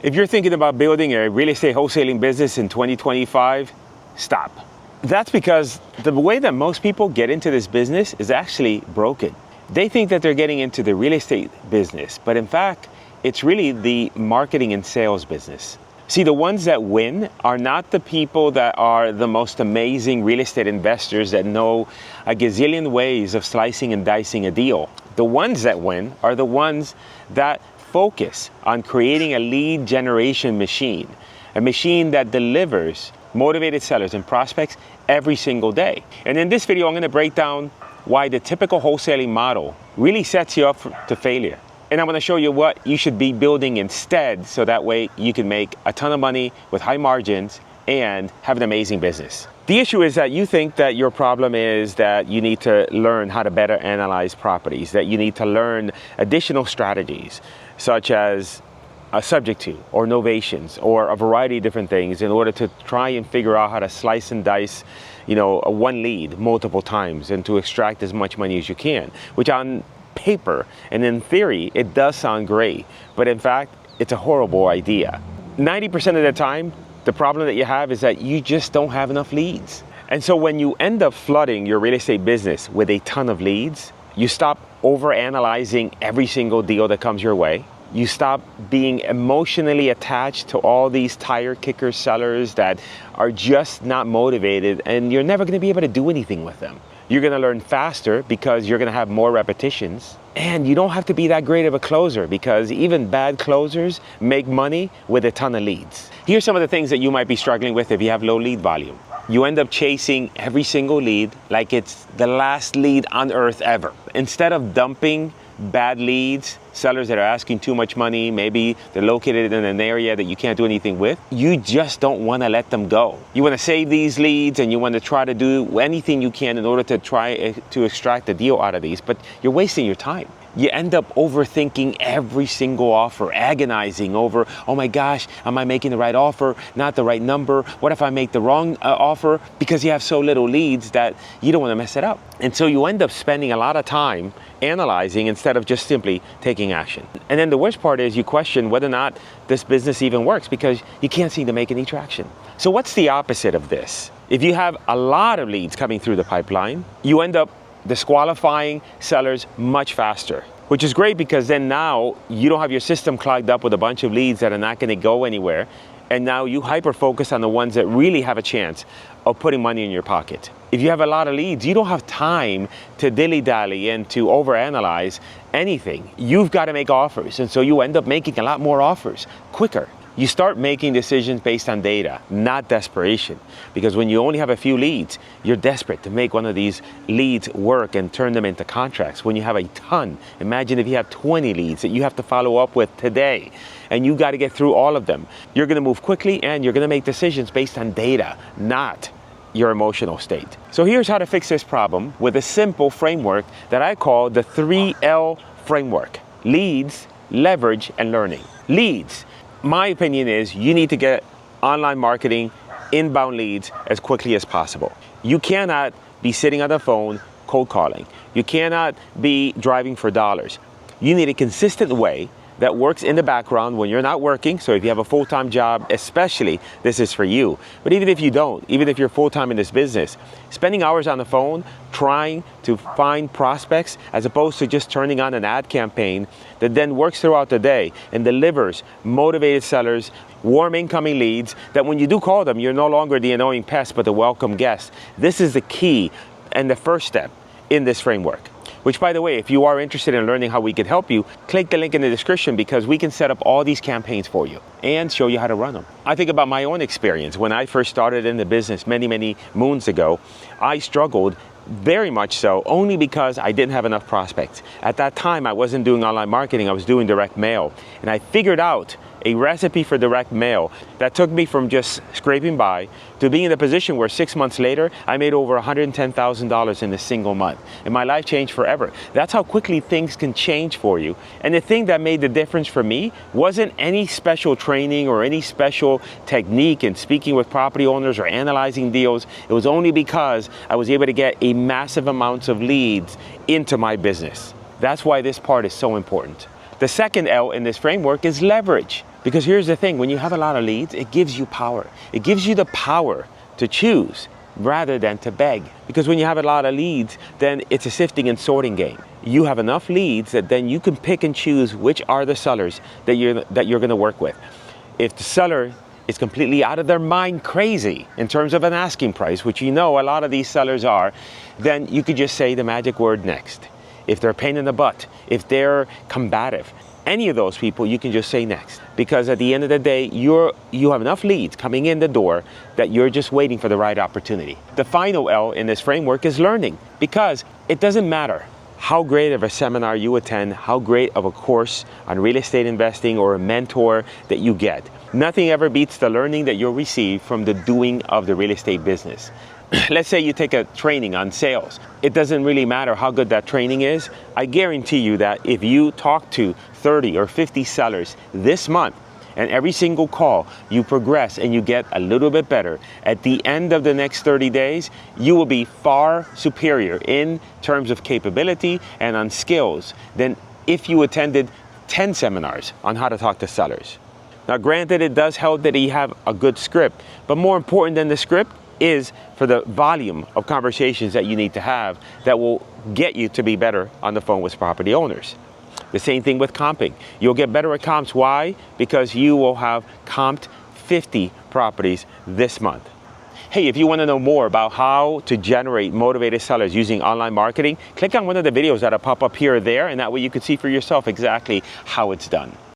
If you're thinking about building a real estate wholesaling business in 2025, stop. That's because the way that most people get into this business is actually broken. They think that they're getting into the real estate business, but in fact, it's really the marketing and sales business. See, the ones that win are not the people that are the most amazing real estate investors that know a gazillion ways of slicing and dicing a deal. The ones that win are the ones that focus on creating a lead generation machine, a machine that delivers motivated sellers and prospects every single day. And in this video, I'm going to break down why the typical wholesaling model really sets you up to failure. And I'm going to show you what you should be building instead, so that way you can make a ton of money with high margins and have an amazing business. The issue is that you think that your problem is that you need to learn how to better analyze properties, that you need to learn additional strategies, such as a subject to, or novations, or a variety of different things in order to try and figure out how to slice and dice, a one lead multiple times and to extract as much money as you can, which on paper and in theory, it does sound great, but in fact, it's a horrible idea. 90% of the time, the problem that you have is that you just don't have enough leads. And so when you end up flooding your real estate business with a ton of leads, you stop overanalyzing every single deal that comes your way. You stop being emotionally attached to all these tire kicker sellers that are just not motivated, and you're never going to be able to do anything with them. You're going to learn faster because you're going to have more repetitions, and you don't have to be that great of a closer because even bad closers make money with a ton of leads. Here's some of the things that you might be struggling with if you have low lead volume. You end up chasing every single lead like it's the last lead on earth ever. Instead of dumping bad leads, sellers that are asking too much money, maybe they're located in an area that you can't do anything with, you just don't want to let them go. You want to save these leads and you want to try to do anything you can in order to try to extract a deal out of these, but you're wasting your time. You end up overthinking every single offer, agonizing over, oh my gosh, am I making the right offer, not the right number? What if I make the wrong offer? Because you have so little leads that you don't want to mess it up. And so you end up spending a lot of time analyzing instead of just simply taking action. And then the worst part is you question whether or not this business even works because you can't seem to make any traction. So what's the opposite of this? If you have a lot of leads coming through the pipeline, you end up disqualifying sellers much faster, which is great because then now you don't have your system clogged up with a bunch of leads that are not going to go anywhere. And now you hyper focus on the ones that really have a chance of putting money in your pocket. If you have a lot of leads, you don't have time to dilly-dally and to overanalyze anything. You've got to make offers. And so you end up making a lot more offers quicker. You start making decisions based on data, not desperation. Because when you only have a few leads, you're desperate to make one of these leads work and turn them into contracts. When you have a ton, imagine if you have 20 leads that you have to follow up with today, and you got to get through all of them. You're going to move quickly and you're going to make decisions based on data, not your emotional state. So here's how to fix this problem with a simple framework that I call the 3L framework: leads, leverage, and learning. Leads. My opinion is you need to get online marketing, inbound leads as quickly as possible. You cannot be sitting on the phone cold calling. You cannot be driving for dollars. You need a consistent way that works in the background when you're not working. So if you have a full-time job, especially, this is for you. But even if you don't, even if you're full-time in this business, spending hours on the phone trying to find prospects as opposed to just turning on an ad campaign that then works throughout the day and delivers motivated sellers, warm incoming leads, that when you do call them, you're no longer the annoying pest, but the welcome guest. This is the key and the first step in this framework. Which, by the way, if you are interested in learning how we can help you, click the link in the description because we can set up all these campaigns for you and show you how to run them. I think about my own experience. When I first started in the business many moons ago, I struggled very much so, only because I didn't have enough prospects. At that time, I wasn't doing online marketing, I was doing direct mail. And I figured out a recipe for direct mail that took me from just scraping by to being in a position where 6 months later, I made over $110,000 in a single month. And my life changed forever. That's how quickly things can change for you. And the thing that made the difference for me wasn't any special training or any special technique in speaking with property owners or analyzing deals. It was only because I was able to get a massive amounts of leads into my business. That's why this part is so important. The second L in this framework is leverage. Because here's the thing, when you have a lot of leads, it gives you power. It gives you the power to choose rather than to beg. Because when you have a lot of leads, then it's a sifting and sorting game. You have enough leads that then you can pick and choose which are the sellers that you're going to work with. If the seller is completely out of their mind crazy in terms of an asking price, which you know a lot of these sellers are, then you could just say the magic word next. If they're a pain in the butt, if they're combative, any of those people, you can just say next. Because at the end of the day, you have enough leads coming in the door that you're just waiting for the right opportunity. The final L in this framework is learning, because it doesn't matter how great of a seminar you attend, how great of a course on real estate investing or a mentor that you get. Nothing ever beats the learning that you'll receive from the doing of the real estate business. Let's say you take a training on sales. It doesn't really matter how good that training is. I guarantee you that if you talk to 30 or 50 sellers this month, and every single call you progress and you get a little bit better, at the end of the next 30 days, you will be far superior in terms of capability and on skills than if you attended 10 seminars on how to talk to sellers. Now, granted, it does help that you have a good script, but more important than the script is for the volume of conversations that you need to have that will get you to be better on the phone with property owners. The same thing with comping. You'll get better at comps. Why? Because you will have comped 50 properties this month. Hey, if you want to know more about how to generate motivated sellers using online marketing, click on one of the videos that'll pop up here or there, and that way you can see for yourself exactly how it's done.